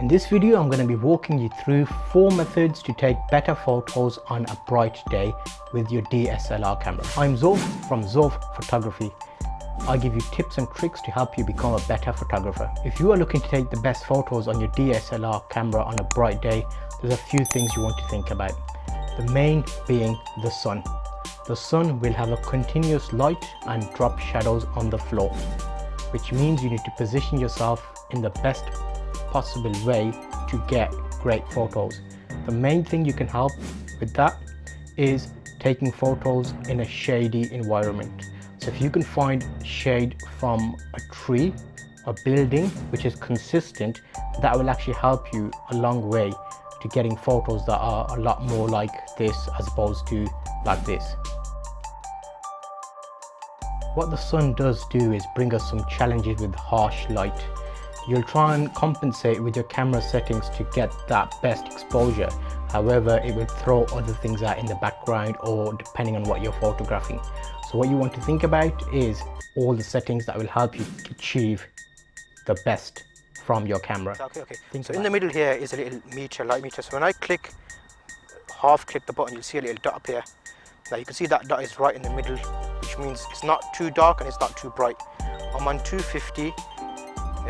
In this video, I'm going to be walking you through 4 methods to take better photos on a bright day with your DSLR camera. I'm Zulf from Zulf Photography. I give you tips and tricks to help you become a better photographer. If you are looking to take the best photos on your DSLR camera on a bright day, there's a few things you want to think about. The main being the sun. The sun will have a continuous light and drop shadows on the floor, which means you need to position yourself in the best possible way to get great photos. The main thing you can help with that is taking photos in a shady environment. So if you can find shade from a tree, a building which is consistent, that will actually help you a long way to getting photos that are a lot more like this as opposed to like this. What the sun does do is bring us some challenges with harsh light. You'll try and compensate with your camera settings to get that best exposure. However, it will throw other things out in the background or depending on what you're photographing. So what you want to think about is all the settings that will help you achieve the best from your camera. Okay. So in the middle here is a little meter, light meter. So when I half click the button, you'll see a little dot up here. Now you can see that dot is right in the middle, which means it's not too dark and it's not too bright. I'm on 250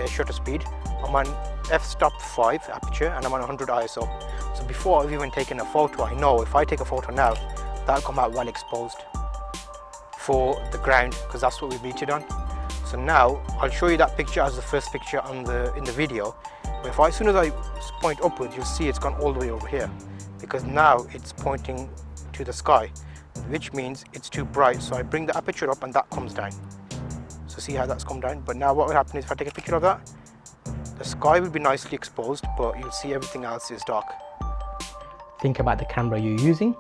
shutter speed. I'm on f-stop 5 aperture and I'm on 100 ISO. So before I've even taken a photo, I know if I take a photo now, that'll come out well exposed for the ground, because that's what we metered on. So now I'll show you that picture as the first picture in the video. But as soon as I point upwards, you'll see it's gone all the way over here, because now it's pointing to the sky, which means it's too bright. So I bring the aperture up and that comes down. So see how that's come down. But now what will happen is if I take a picture of that, the sky will be nicely exposed, but you'll see everything else is dark. Think about the camera you're using.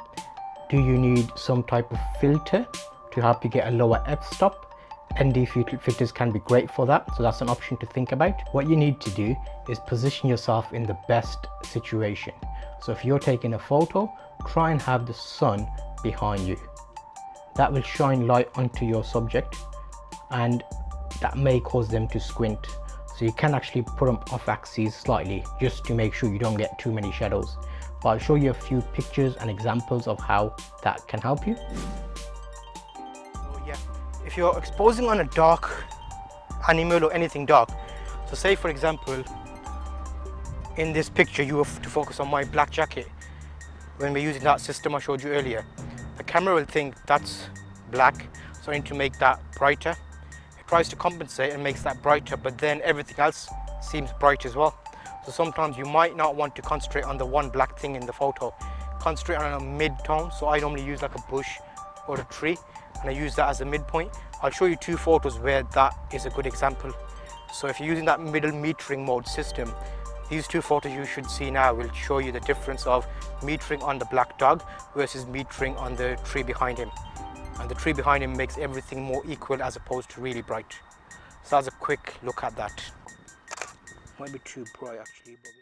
Do you need some type of filter to help you get a lower f-stop? ND filters can be great for that, so that's an option to think about. What you need to do is position yourself in the best situation. So if you're taking a photo, try and have the sun behind you. That will shine light onto your subject and that may cause them to squint. So you can actually put them off axis slightly just to make sure you don't get too many shadows. But I'll show you a few pictures and examples of how that can help you. If you're exposing on a dark animal or anything dark, so say for example in this picture you have to focus on my black jacket. When we're using that system I showed you earlier, the camera will think that's black, so I need to make that brighter. It tries to compensate and makes that brighter, but then everything else seems bright as well. So sometimes you might not want to concentrate on the one black thing in the photo. Concentrate on a mid-tone. So I normally use like a bush or a tree, and I use that as a midpoint. I'll show you 2 photos where that is a good example. So if you're using that middle metering mode system, these 2 photos you should see now will show you the difference of metering on the black dog versus metering on the tree behind him. And the tree behind him makes everything more equal as opposed to really bright. So that's a quick look at that. Might be too bright actually, but